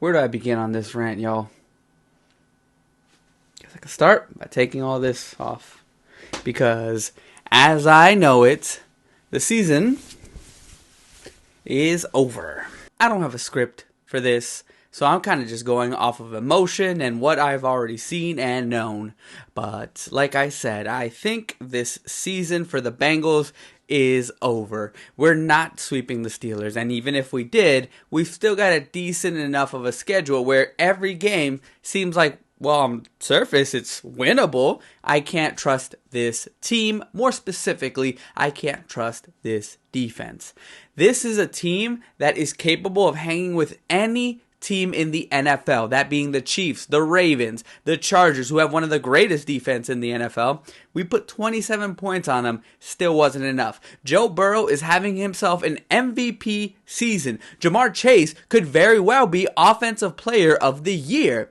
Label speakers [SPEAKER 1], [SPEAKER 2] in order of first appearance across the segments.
[SPEAKER 1] Where do I begin on this rant, y'all? Guess I can start by taking all this off. Because, as I know it, the season is over. I don't have a script for this, so I'm kind of just going off of emotion and what I've already seen and known. But, like I said, I think this season for the Bengals is over. We're not sweeping the Steelers, and even if we did, we've still got a decent enough of a schedule where every game seems like, well, on surface, it's winnable. I can't trust this team. More specifically, I can't trust this defense. This is a team that is capable of hanging with any team in the NFL, that being the Chiefs, the Ravens, the Chargers, who have one of the greatest defense in the NFL. We put 27 points on them, still wasn't enough. Joe Burrow is having himself an MVP season. Jamar Chase could very well be Offensive Player of the Year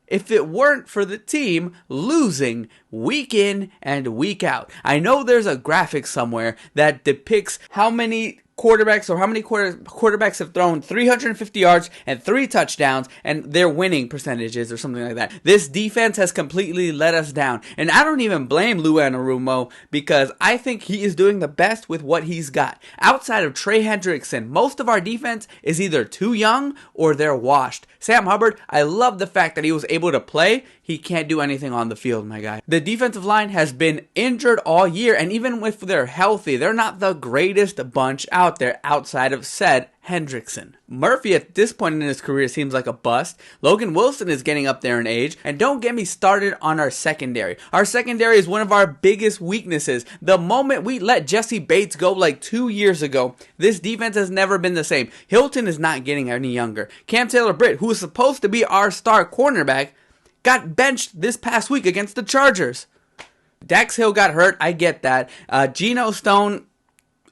[SPEAKER 1] if it weren't for the team losing week in and week out. I know there's a graphic somewhere that depicts how many quarterbacks or how many quarterbacks have thrown 350 yards and 3 touchdowns and their winning percentages or something like that. This defense has completely let us down. And I don't even blame Lou Anarumo because I think he is doing the best with what he's got. Outside of Trey Hendrickson, most of our defense is either too young or they're washed. Sam Hubbard, I love the fact that he was able to play. He can't do anything on the field, my guy. The defensive line has been injured all year, and even if they're healthy, they're not the greatest bunch out there outside of said Hendrickson. Murphy at this point in his career seems like a bust. Logan Wilson is getting up there in age. And don't get me started on our secondary. Our secondary is one of our biggest weaknesses. The moment we let Jesse Bates go like 2 years ago, this defense has never been the same. Hilton is not getting any younger. Cam Taylor-Britt, who is supposed to be our star cornerback, got benched this past week against the Chargers. Dax Hill got hurt. I get that. Geno Stone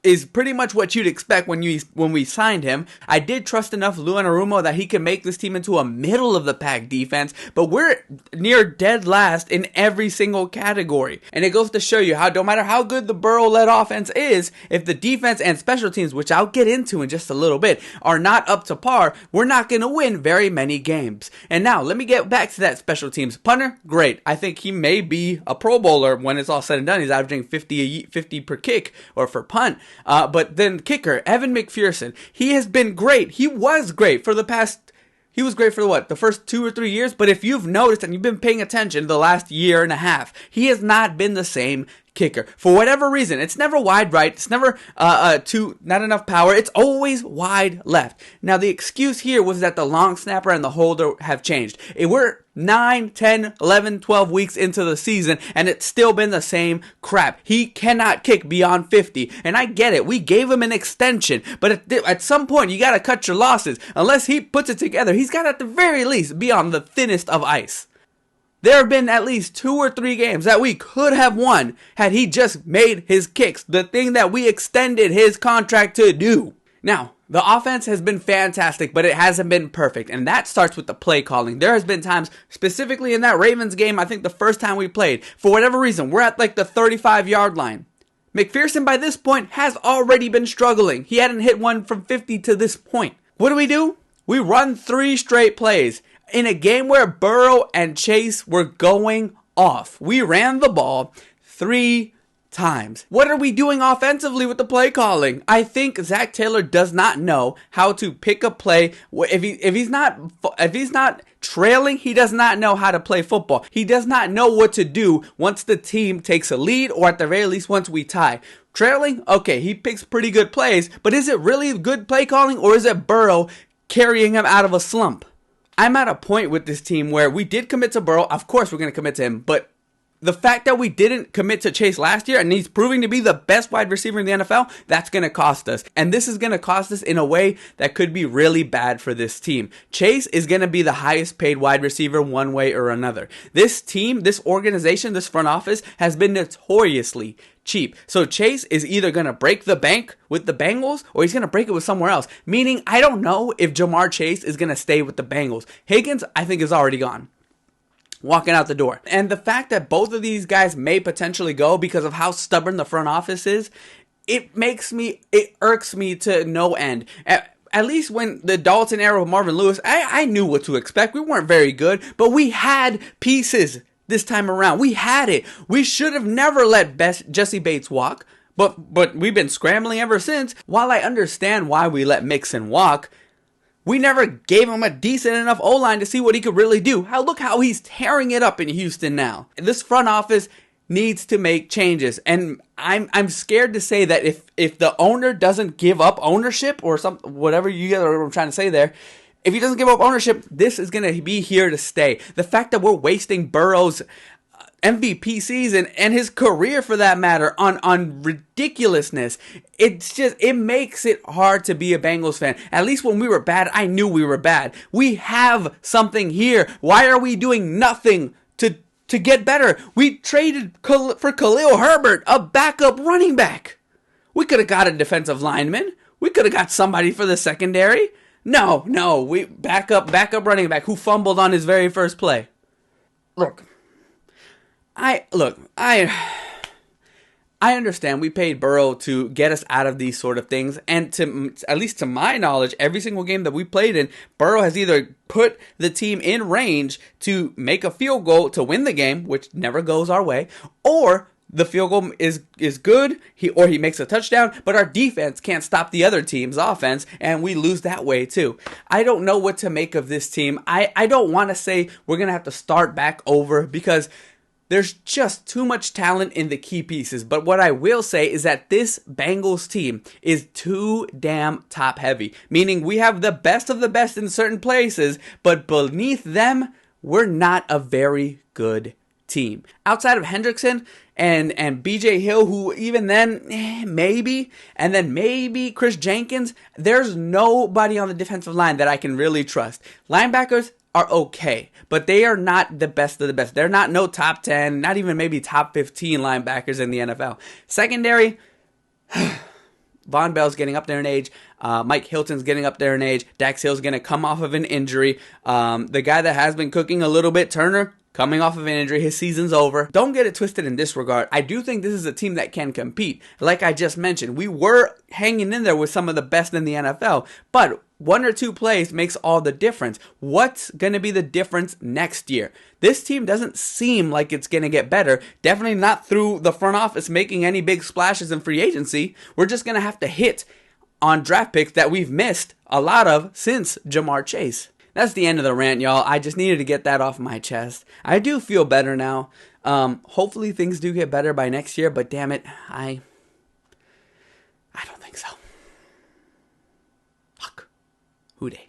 [SPEAKER 1] is pretty much what you'd expect when we signed him. I did trust enough Lou Anarumo that he can make this team into a middle-of-the-pack defense, but we're near dead last in every single category. And it goes to show you how, no matter how good the Burrow-led offense is, if the defense and special teams, which I'll get into in just a little bit, are not up to par, we're not going to win very many games. And now, let me get back to that special teams. Punter, great. I think he may be a Pro Bowler when it's all said and done. He's averaging 50 per kick or for punt. But then kicker, Evan McPherson, he has been great. He was great for the first 2 or 3 years. But if you've noticed and you've been paying attention the last year and a half, he has not been the same kicker. For whatever reason, it's never wide right. It's never not enough power. It's always wide left. Now, the excuse here was that the long snapper and the holder have changed. We're 9, 10, 11, 12 weeks into the season, and it's still been the same crap. He cannot kick beyond 50, and I get it. We gave him an extension, but at some point, you got to cut your losses. Unless he puts it together, he's got to at the very least be on the thinnest of ice. There have been at least 2 or 3 games that we could have won had he just made his kicks, the thing that we extended his contract to do. Now, the offense has been fantastic, but it hasn't been perfect, and that starts with the play calling. There has been times, specifically in that Ravens game, I think the first time we played, for whatever reason, we're at like the 35-yard line. McPherson, by this point, has already been struggling. He hadn't hit one from 50 to this point. What do? We run 3 straight plays. In a game where Burrow and Chase were going off, we ran the ball 3 times. What are we doing offensively with the play calling? I think Zach Taylor does not know how to pick a play. If he's not trailing, he does not know how to play football. He does not know what to do once the team takes a lead, or at the very least once we tie. Trailing, okay, he picks pretty good plays, but is it really good play calling, or is it Burrow carrying him out of a slump? I'm at a point with this team where we did commit to Burrow. Of course we're going to commit to him, but the fact that we didn't commit to Chase last year and he's proving to be the best wide receiver in the NFL, that's going to cost us. And this is going to cost us in a way that could be really bad for this team. Chase is going to be the highest paid wide receiver one way or another. This team, this organization, this front office has been notoriously cheap. So Chase is either going to break the bank with the Bengals or he's going to break it with somewhere else. Meaning, I don't know if Jamar Chase is going to stay with the Bengals. Higgins, I think, is already gone, walking out the door. And the fact that both of these guys may potentially go because of how stubborn the front office is, it irks me to no end. at least when the Dalton era with Marvin Lewis, I knew what to expect. We weren't very good, but we had pieces this time around. We had it. We should have never let Jesse Bates walk, but we've been scrambling ever since. While I understand why we let Mixon walk, we never gave him a decent enough O-line to see what he could really do. Look how he's tearing it up in Houston now. This front office needs to make changes, and I'm scared to say that if the owner doesn't give up ownership or whatever you get what I'm trying to say there, if he doesn't give up ownership, this is going to be here to stay. The fact that we're wasting Burrow's MVP season and his career for that matter on ridiculousness, it makes it hard to be a Bengals fan. At least when we were bad, I knew we were bad. We have something here. Why are we doing nothing to get better? We traded for Khalil Herbert, a backup running back. We could have got a defensive lineman. We could have got somebody for the secondary. No, we backup running back who fumbled on his very first play. I understand we paid Burrow to get us out of these sort of things, and at least to my knowledge, every single game that we played in, Burrow has either put the team in range to make a field goal to win the game, which never goes our way, or the field goal is good, he makes a touchdown, but our defense can't stop the other team's offense, and we lose that way too. I don't know what to make of this team. I don't want to say we're going to have to start back over because there's just too much talent in the key pieces. But what I will say is that this Bengals team is too damn top heavy. Meaning we have the best of the best in certain places, but beneath them, we're not a very good team. Outside of Hendrickson and BJ Hill, who even then, maybe, and then maybe Chris Jenkins, there's nobody on the defensive line that I can really trust. Linebackers are okay, but they are not the best of the best. They're not no top 10, not even maybe top 15 linebackers in the NFL. Secondary, Von Bell's getting up there in age. Mike Hilton's getting up there in age. Dax Hill's going to come off of an injury. The guy that has been cooking a little bit, Turner, coming off of an injury. His season's over. Don't get it twisted in this regard. I do think this is a team that can compete. Like I just mentioned, we were hanging in there with some of the best in the NFL, but one or two plays makes all the difference. What's going to be the difference next year? This team doesn't seem like it's going to get better. Definitely not through the front office making any big splashes in free agency. We're just going to have to hit on draft picks that we've missed a lot of since Jamar Chase. That's the end of the rant, y'all. I just needed to get that off my chest. I do feel better now. Hopefully things do get better by next year, but damn it, I don't think so. Fuck. Who dey?